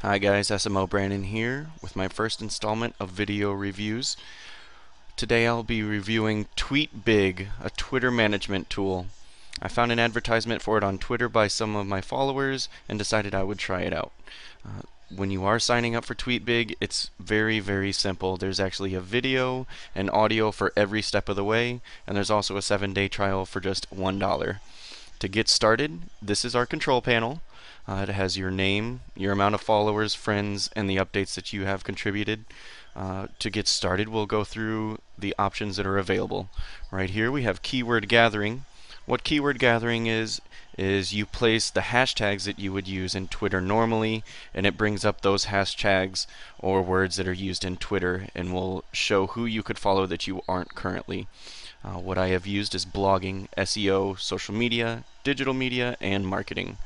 Hi guys, SMO Brandon here with my first installment of video reviews. Today I'll be reviewing TweetBig, a Twitter management tool. I found an advertisement for it on Twitter by some of my followers and decided I would try it out. When you are signing up for TweetBig, it's very simple. There's actually a video and audio for every step of the way, and there's also a 7-day trial for just $1. To get started, this is our control panel. It has your name, your amount of followers, friends, and the updates that you have contributed. To get started, we'll go through the options that are available. Right here we have keyword gathering. What keyword gathering is you place the hashtags that you would use in Twitter normally, and it brings up those hashtags or words that are used in Twitter and will show who you could follow that you aren't currently. What I have used is blogging, SEO, social media, digital media, and marketing.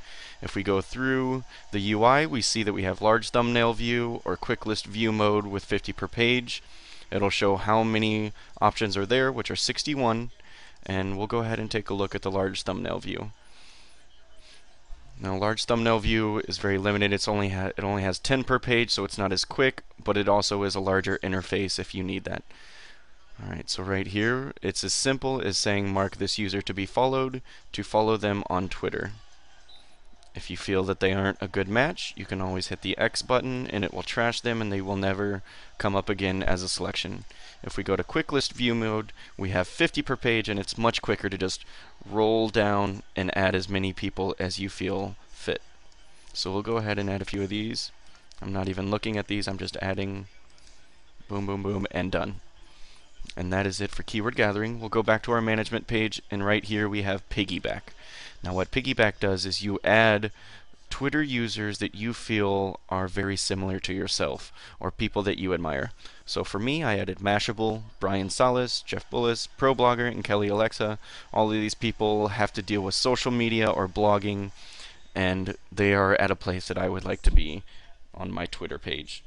If we go through the UI, we see that we have large thumbnail view or quick list view mode with 50 per page. It'll show how many options are there, which are 61, and we'll go ahead and take a look at the large thumbnail view. Now, large thumbnail view is very limited. It only has 10 per page, so it's not as quick, but it also is a larger interface if you need that. Alright, so right here, it's as simple as saying mark this user to be followed to follow them on Twitter. If you feel that they aren't a good match, you can always hit the X button and it will trash them and they will never come up again as a selection. If we go to quick list view mode, we have 50 per page and it's much quicker to just roll down and add as many people as you feel fit. So we'll go ahead and add a few of these. I'm not even looking at these, I'm just adding boom, and done. And that is it for keyword gathering. We'll go back to our management page, and right here we have Piggyback. Now what Piggyback does is you add Twitter users that you feel are very similar to yourself, or people that you admire. So for me, I added Mashable, Brian Salas, Jeff Bullis, ProBlogger, and Kelly Alexa. All of these people have to deal with social media or blogging, and they are at a place that I would like to be on my Twitter page.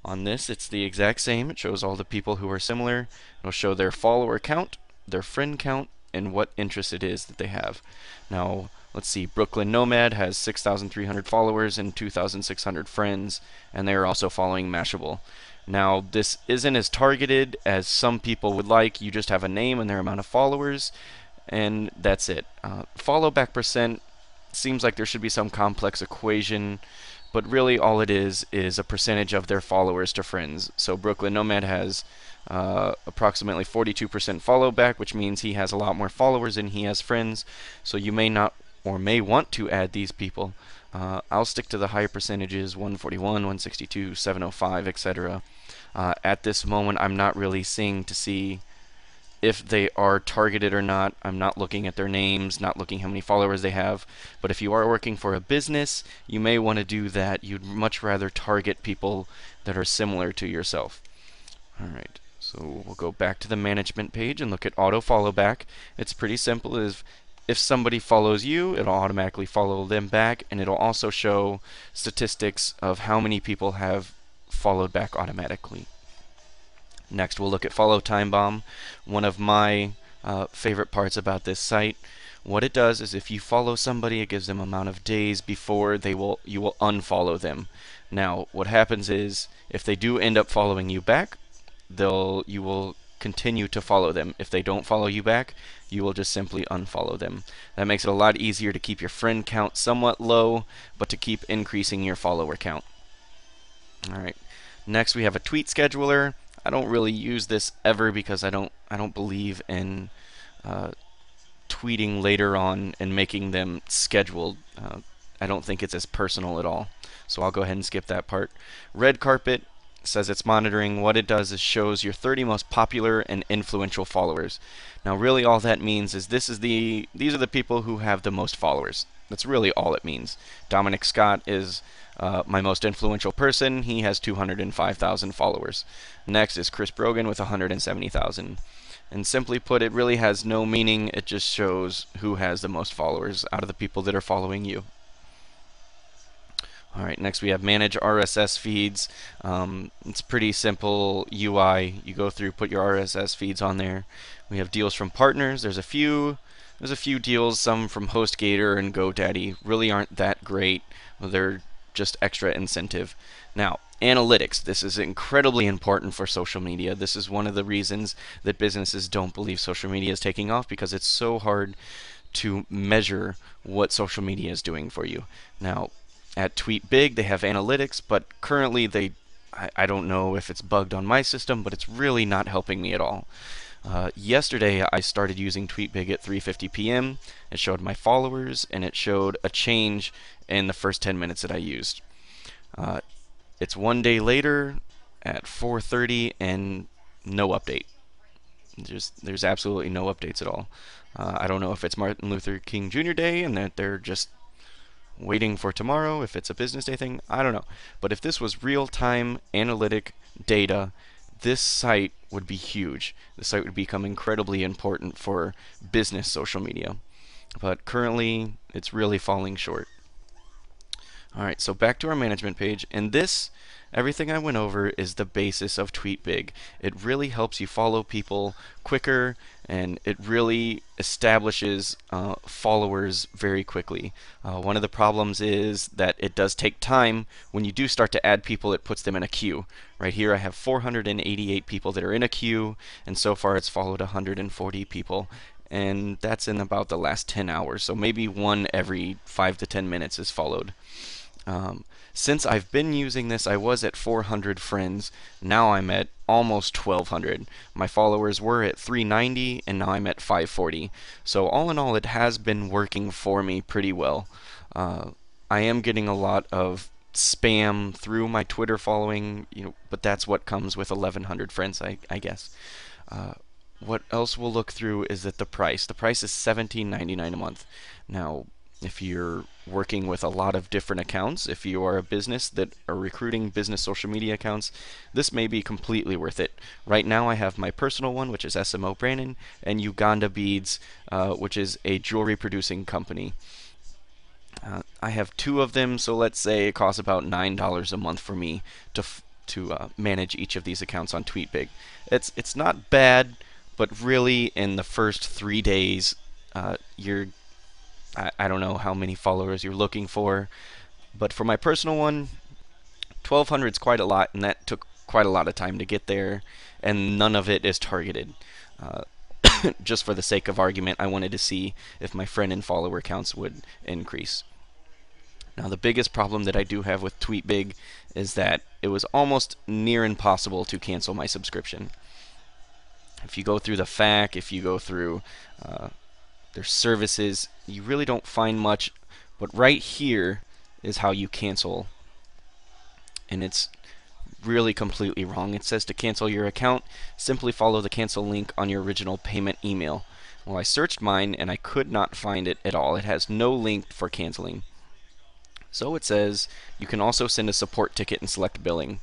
On this, it's the exact same. It shows all the people who are similar. It'll show their follower count, their friend count, and what interest it is that they have. Now, let's see. Brooklyn Nomad has 6,300 followers and 2,600 friends, and they are also following Mashable. Now, this isn't as targeted as some people would like. You just have a name and their amount of followers, and that's it. Follow back percent seems like there should be some complex equation, but really all it is a percentage of their followers to friends. So Brooklyn Nomad has approximately 42% follow back, which means he has a lot more followers than he has friends. So you may not or may want to add these people. I'll stick to the higher percentages, 141, 162, 705, etc. At this moment, I'm not really seeing to see if they are targeted or not. I'm not looking at their names, not looking how many followers they have. But if you are working for a business, you may want to do that. You'd much rather target people that are similar to yourself. Alright, so we'll go back to the management page and look at auto follow back. It's pretty simple. If somebody follows you, it'll automatically follow them back, and it'll also show statistics of how many people have followed back automatically. Next, we'll look at Follow Time Bomb, one of my favorite parts about this site. What it does is if you follow somebody, it gives them an amount of days before you will unfollow them. Now, what happens is if they do end up following you back, you will continue to follow them. If they don't follow you back, you will just simply unfollow them. That makes it a lot easier to keep your friend count somewhat low, but to keep increasing your follower count. Alright, next we have a tweet scheduler. I don't really use this ever because I don't believe in tweeting later on and making them scheduled. I don't think it's as personal at all. So I'll go ahead and skip that part. Red Carpet says it's monitoring. What it does is shows your 30 most popular and influential followers. Now really all that means is these are the people who have the most followers. That's really all it means. Dominic Scott is my most influential person. He has 205,000 followers. Next is Chris Brogan with 170,000. And simply put, it really has no meaning. It just shows who has the most followers out of the people that are following you. Alright, next we have Manage RSS Feeds. It's pretty simple UI. You go through, put your RSS feeds on there. We have deals from partners. There's a few deals, some from HostGator and GoDaddy. Really aren't that great. They're just extra incentive. Now, analytics. This is incredibly important for social media. This is one of the reasons that businesses don't believe social media is taking off, because it's so hard to measure what social media is doing for you. Now, at TweetBig, they have analytics, but currently I don't know if it's bugged on my system, but it's really not helping me at all. Yesterday, I started using TweetBig at 3:50 p.m. It showed my followers, and it showed a change in the first 10 minutes that I used. It's one day later at 4:30, and no update. There's absolutely no updates at all. I don't know if it's Martin Luther King Jr. Day and that they're just waiting for tomorrow, if it's a business day thing, I don't know. But if this was real-time analytic data, this site would be huge. The site would become incredibly important for business social media. But currently, it's really falling short. Alright, so back to our management page, and everything I went over is the basis of TweetBig. It really helps you follow people quicker, and it really establishes followers very quickly. One of the problems is that it does take time. When you do start to add people, it puts them in a queue. Right here I have 488 people that are in a queue, and so far it's followed 140 people. And that's in about the last 10 hours, so maybe one every 5 to 10 minutes is followed. Since I've been using this, I was at 400 friends. Now I'm at almost 1,200. My followers were at 390, and now I'm at 540. So all in all, it has been working for me pretty well. I am getting a lot of spam through my Twitter following, but that's what comes with 1,100 friends, I guess. What else we'll look through is that the price. The price is $17.99 a month. Now, if you're working with a lot of different accounts, if you are a business that are recruiting business social media accounts, this may be completely worth it. Right now I have my personal one, which is SMO Brandon, and Uganda Beads, which is a jewelry producing company. I have two of them, so let's say it costs about $9 a month for me to manage each of these accounts on TweetBig. It's not bad, but really in the first 3 days, I don't know how many followers you're looking for, but for my personal one, 1,200 is quite a lot, and that took quite a lot of time to get there, and none of it is targeted. Just for the sake of argument, I wanted to see if my friend and follower counts would increase. Now, the biggest problem that I do have with TweetBig is that it was almost near impossible to cancel my subscription. If you go through the FAQ, if you go through their services, you really don't find much, but right here is how you cancel, and it's really completely wrong. It says to cancel your account, simply follow the cancel link on your original payment email. Well, I searched mine and I could not find it at all. It has no link for canceling. So it says you can also send a support ticket and select billing.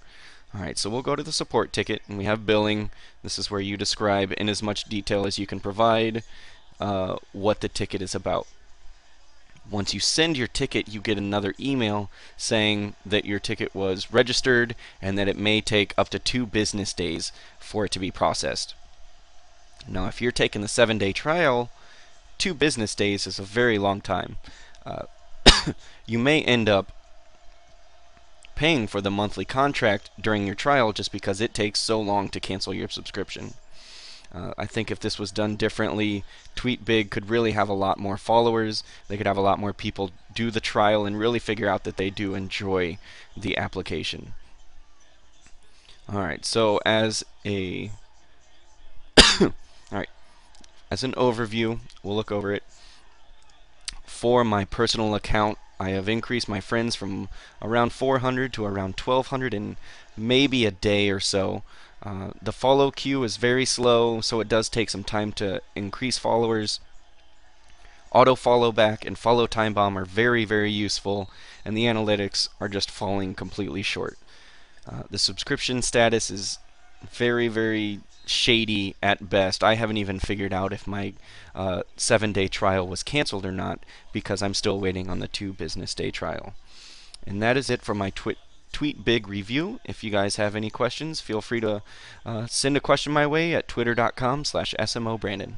Alright, so we'll go to the support ticket, and we have billing. This is where you describe in as much detail as you can provide what the ticket is about. Once you send your ticket, you get another email saying that your ticket was registered and that it may take up to 2 business days for it to be processed. Now, if you're taking the 7-day trial, 2 business days is a very long time. You may end up paying for the monthly contract during your trial just because it takes so long to cancel your subscription. I think if this was done differently, TweetBig could really have a lot more followers. They could have a lot more people do the trial and really figure out that they do enjoy the application. Alright, so as an overview, we'll look over it. For my personal account, I have increased my friends from around 400 to around 1,200 in maybe a day or so. The follow queue is very slow, so it does take some time to increase followers. Auto follow back and follow time bomb are very, very useful, and the analytics are just falling completely short. The subscription status is very, very shady at best. I haven't even figured out if my 7-day trial was canceled or not, because I'm still waiting on the 2 business day trial. And that is it for my TweetBig review. If you guys have any questions, feel free to send a question my way at twitter.com/SMOBrandon.